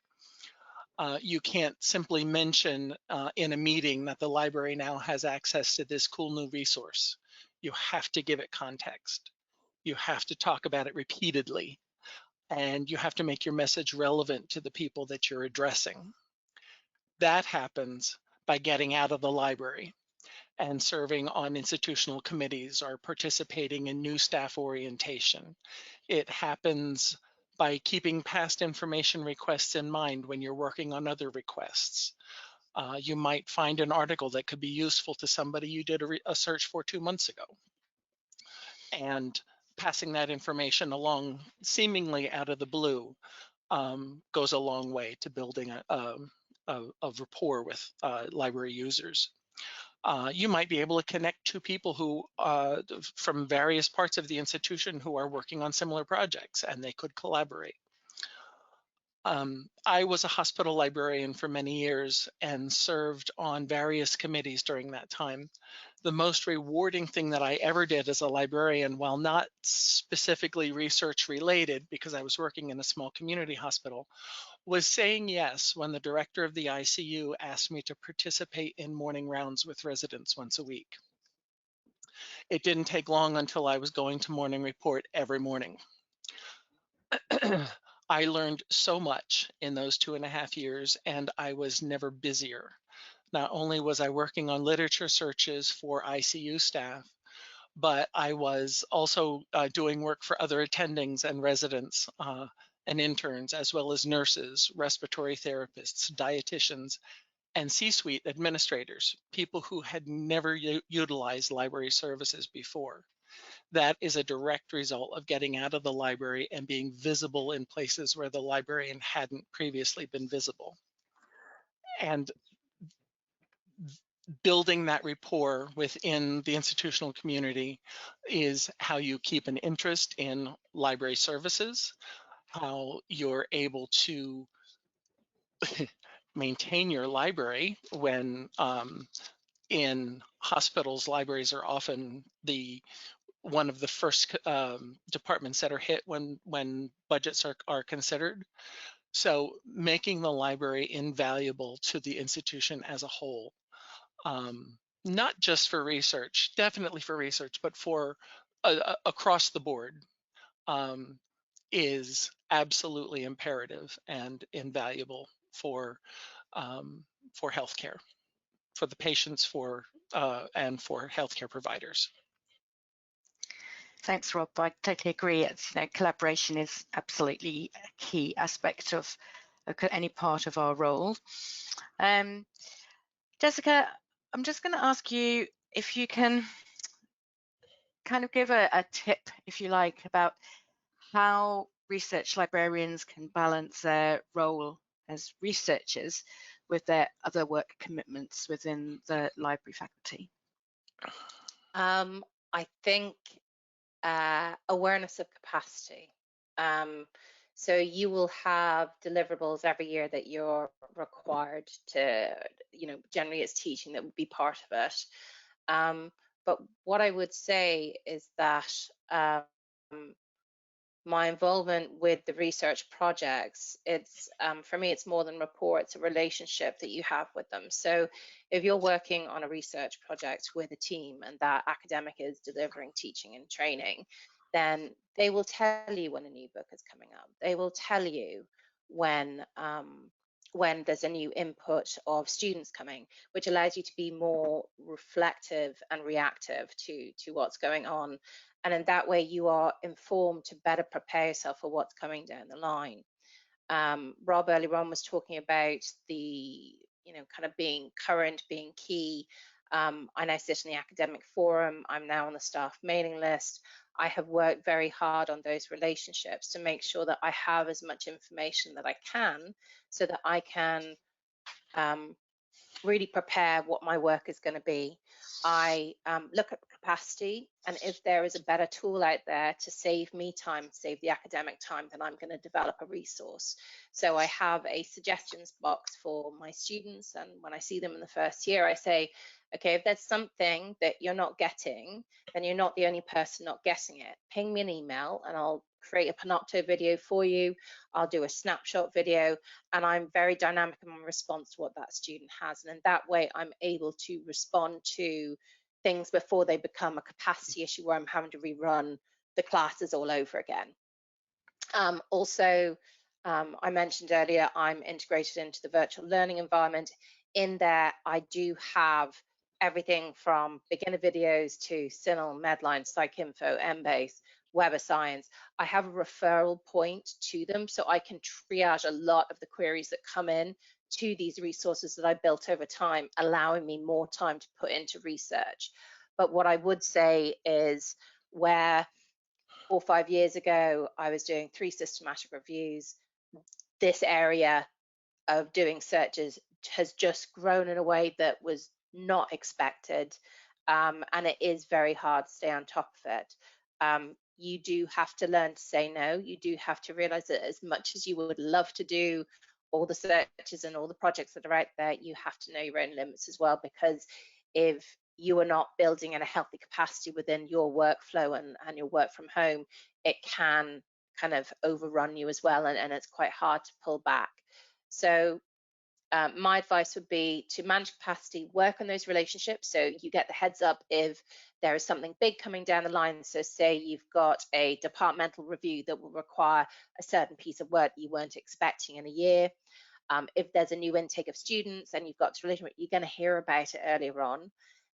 You can't simply mention in a meeting that the library now has access to this cool new resource. You have to give it context. You have to talk about it repeatedly, and you have to make your message relevant to the people that you're addressing. That happens by getting out of the library and serving on institutional committees or participating in new staff orientation. It happens by keeping past information requests in mind when you're working on other requests. You might find an article that could be useful to somebody you did a search for 2 months ago. And passing that information along seemingly out of the blue goes a long way to building a rapport with library users. You might be able to connect two people who from various parts of the institution who are working on similar projects, and they could collaborate. I was a hospital librarian for many years and served on various committees during that time. The most rewarding thing that I ever did as a librarian, while not specifically research related, because I was working in a small community hospital, was saying yes when the director of the ICU asked me to participate in morning rounds with residents once a week. It didn't take long until I was going to morning report every morning. I learned so much in those 2.5 years, and I was never busier. Not only was I working on literature searches for ICU staff, but I was also doing work for other attendings and residents and interns, as well as nurses, respiratory therapists, dietitians, and C-suite administrators, people who had never utilized library services before. That is a direct result of getting out of the library and being visible in places where the librarian hadn't previously been visible. And building that rapport within the institutional community is how you keep an interest in library services, how you're able to maintain your library when in hospitals, libraries are often one of the first departments that are hit when budgets are considered. So making the library invaluable to the institution as a whole, not just for research, definitely for research, but for across the board, is absolutely imperative and invaluable for healthcare, for the patients, and for healthcare providers. Thanks, Rob. I totally agree. Collaboration is absolutely a key aspect of any part of our role. Jessica, I'm just going to ask you if you can kind of give a tip, if you like, about how research librarians can balance their role as researchers with their other work commitments within the library faculty. I think awareness of capacity. So you will have deliverables every year that you're required to, generally it's teaching that would be part of it. But what I would say is that my involvement with the research projects, it's for me, it's more than rapport, it's a relationship that you have with them. So if you're working on a research project with a team and that academic is delivering teaching and training, then they will tell you when a new book is coming up. They will tell you when there's a new input of students coming, which allows you to be more reflective and reactive to what's going on. And in that way, you are informed to better prepare yourself for what's coming down the line. Rob earlier on was talking about the, kind of being current, being key. I now sit in the academic forum. I'm now on the staff mailing list. I have worked very hard on those relationships to make sure that I have as much information that I can so that I can really prepare what my work is going to be. I look at capacity, and if there is a better tool out there to save me time, save the academic time, then I'm going to develop a resource. So I have a suggestions box for my students, and when I see them in the first year, I say, okay, if there's something that you're not getting, then you're not the only person not getting it. Ping me an email and I'll create a Panopto video for you. I'll do a snapshot video, and I'm very dynamic in my response to what that student has. And in that way, I'm able to respond to things before they become a capacity issue where I'm having to rerun the classes all over again. Also, I mentioned earlier, I'm integrated into the virtual learning environment. In there, I do have everything from beginner videos to CINAHL, Medline, PsycInfo, Embase, Web of Science. I have a referral point to them, so I can triage a lot of the queries that come in to these resources that I built over time, allowing me more time to put into research. But what I would say is where 4 or 5 years ago, I was doing 3 systematic reviews, this area of doing searches has just grown in a way that was not expected. And it is very hard to stay on top of it. You do have to learn to say no. You do have to realize that as much as you would love to do all the searches and all the projects that are out there, you have to know your own limits as well, because if you are not building in a healthy capacity within your workflow and your work from home, it can kind of overrun you as well, and it's quite hard to pull back. So my advice would be to manage capacity, work on those relationships so you get the heads up if there is something big coming down the line. So say you've got a departmental review that will require a certain piece of work you weren't expecting in a year. If there's a new intake of students and you've got to relationship, you're going to hear about it earlier on.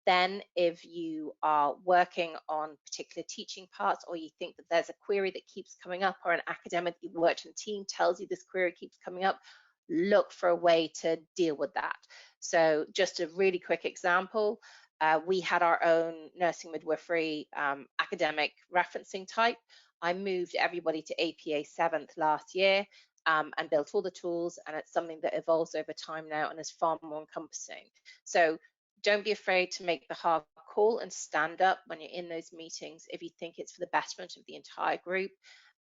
Then if you are working on particular teaching parts, or you think that there's a query that keeps coming up, or an academic that you've worked in a team tells you this query keeps coming up, look for a way to deal with that. So just a really quick example, we had our own nursing midwifery academic referencing type. I moved everybody to APA 7th last year and built all the tools, and it's something that evolves over time now and is far more encompassing. So don't be afraid to make the hard call and stand up when you're in those meetings if you think it's for the betterment of the entire group,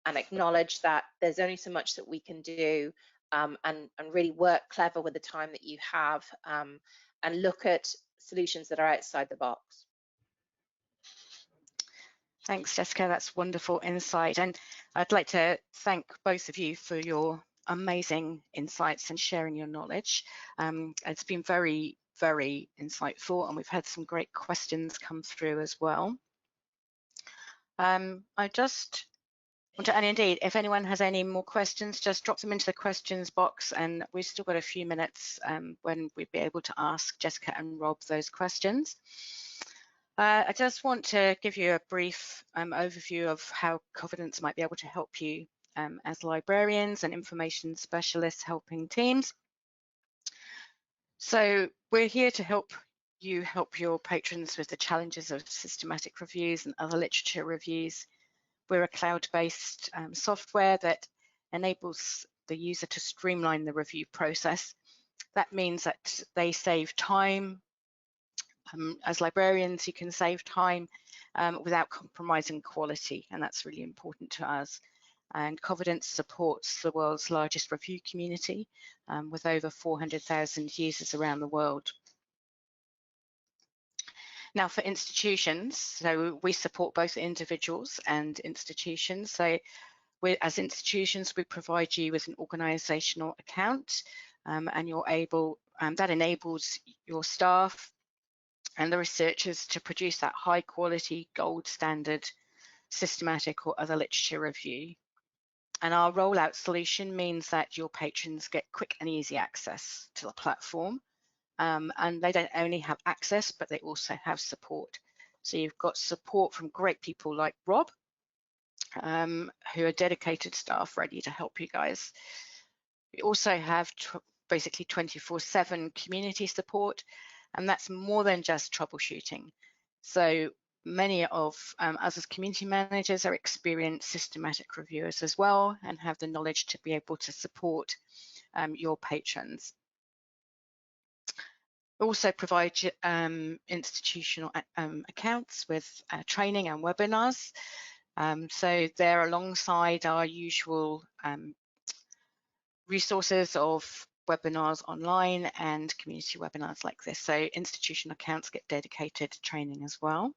and acknowledge that there's only so much that we can do, and really work clever with the time that you have, and look at solutions that are outside the box. Thanks, Jessica. That's wonderful insight. And I'd like to thank both of you for your amazing insights and sharing your knowledge. It's been very, very insightful, and we've had some great questions come through as well. I just want to, and indeed, if anyone has any more questions, just drop them into the questions box, and we've still got a few minutes when we'd be able to ask Jessica and Rob those questions. I just want to give you a brief overview of how Confidence might be able to help you as librarians and information specialists helping teams. So we're here to help you help your patrons with the challenges of systematic reviews and other literature reviews. We're a cloud-based software that enables the user to streamline the review process. That means that they save time. As librarians, you can save time without compromising quality, and that's really important to us. And Confidence supports the world's largest review community with over 400,000 users around the world. Now for institutions, so we support both individuals and institutions. So as institutions, we provide you with an organisational account, and you're able, that enables your staff and the researchers to produce that high quality, gold standard, systematic or other literature review. And our rollout solution means that your patrons get quick and easy access to the platform. And they don't only have access, but they also have support. So you've got support from great people like Rob, who are dedicated staff ready to help you guys. We also have basically 24/7 community support, and that's more than just troubleshooting. So many of us as community managers are experienced systematic reviewers as well, and have the knowledge to be able to support your patrons. We also provide institutional accounts with training and webinars. So they're alongside our usual resources of webinars online and community webinars like this. So institutional accounts get dedicated training as well.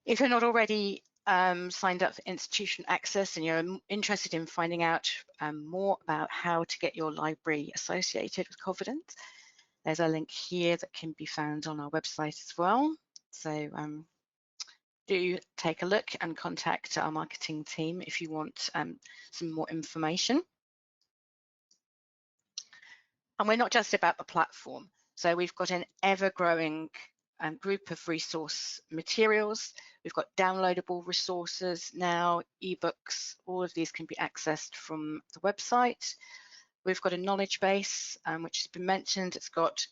If you're not already signed up for institutional access and you're interested in finding out more about how to get your library associated with Covidence, there's a link here that can be found on our website as well. So do take a look and contact our marketing team if you want some more information. And we're not just about the platform. So we've got an ever-growing group of resource materials. We've got downloadable resources now, ebooks, all of these can be accessed from the website. We've got a knowledge base, which has been mentioned. It's got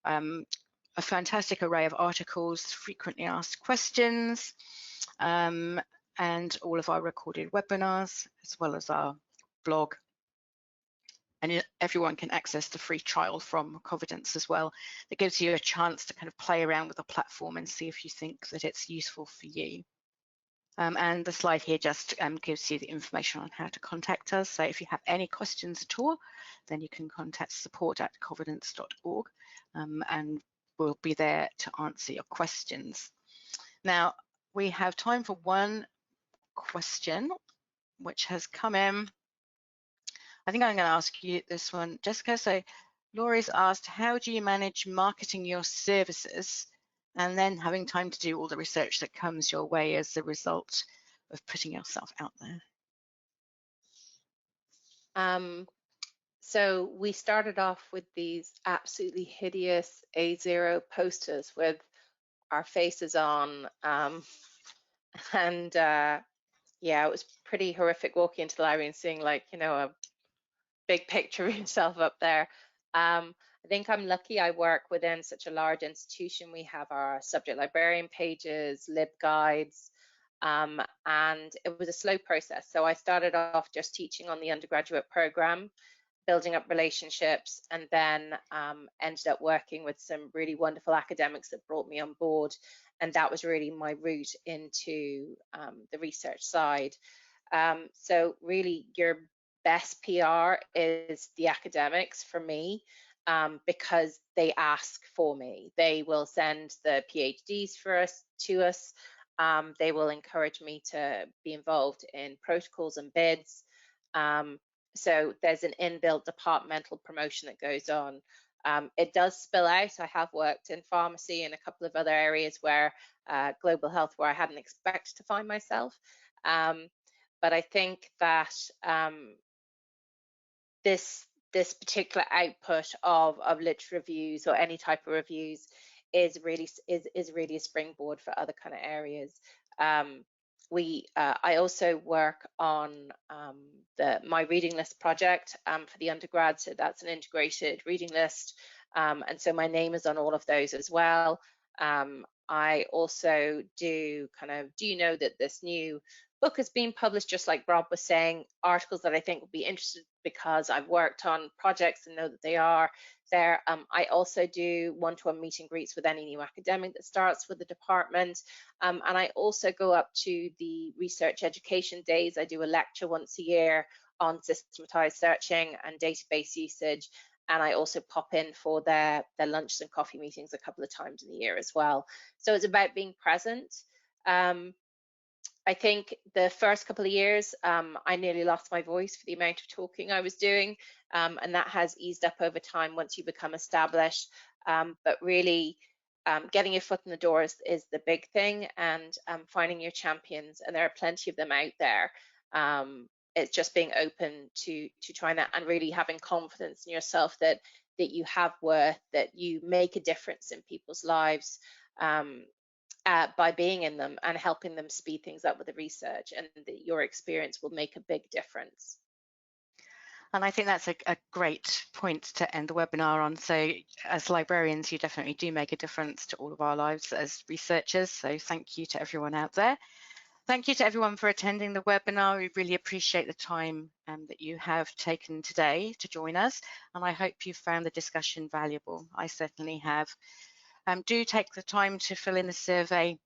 a fantastic array of articles, frequently asked questions, and all of our recorded webinars, as well as our blog. And everyone can access the free trial from Covidence as well. That gives you a chance to kind of play around with the platform and see if you think that it's useful for you. And the slide here just gives you the information on how to contact us. So if you have any questions at all, then you can contact support@covidence.org, and we'll be there to answer your questions. Now, we have time for one question, which has come in. I think I'm going to ask you this one, Jessica. So Laurie's asked, how do you manage marketing your services and then having time to do all the research that comes your way as a result of putting yourself out there? So we started off with these absolutely hideous A0 posters with our faces on, and yeah, it was pretty horrific walking into the library and seeing, like, you know, a big picture of yourself up there. I think I'm lucky I work within such a large institution. We have our subject librarian pages, LibGuides, and it was a slow process. So I started off just teaching on the undergraduate program, building up relationships, and then ended up working with some really wonderful academics that brought me on board. And that was really my route into the research side. So really your best PR is the academics for me, because they ask for me. They will send the PhDs to us. They will encourage me to be involved in protocols and bids. So there's an inbuilt departmental promotion that goes on. It does spill out. I have worked in pharmacy and a couple of other areas where global health, where I hadn't expected to find myself. But I think that this particular output of literature reviews or any type of reviews is really a springboard for other kind of areas. I also work on the My Reading List project for the undergrad, so that's an integrated reading list, and so my name is on all of those as well. I also do you know that this new book is being published, just like Rob was saying, articles that I think will be interesting because I've worked on projects and know that they are there. I also do one-to-one meet and greets with any new academic that starts with the department. And I also go up to the research education days. I do a lecture once a year on systematized searching and database usage. And I also pop in for their lunches and coffee meetings a couple of times in the year as well. So it's about being present. I think the first couple of years, I nearly lost my voice for the amount of talking I was doing, and that has eased up over time once you become established. But really, getting your foot in the door is the big thing, and finding your champions, and there are plenty of them out there. It's just being open to trying that, and really having confidence in yourself that you have worth, that you make a difference in people's lives. By being in them and helping them speed things up with the research, and that your experience will make a big difference. And I think that's a great point to end the webinar on. So as librarians, you definitely do make a difference to all of our lives as researchers. So thank you to everyone out there. Thank you to everyone for attending the webinar. We really appreciate the time that you have taken today to join us. And I hope you found the discussion valuable. I certainly have. Do take the time to fill in the survey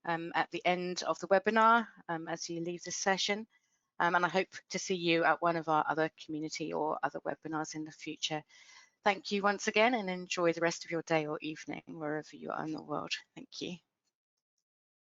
at the end of the webinar as you leave the session. And I hope to see you at one of our other community or other webinars in the future. Thank you once again, and enjoy the rest of your day or evening wherever you are in the world. Thank you.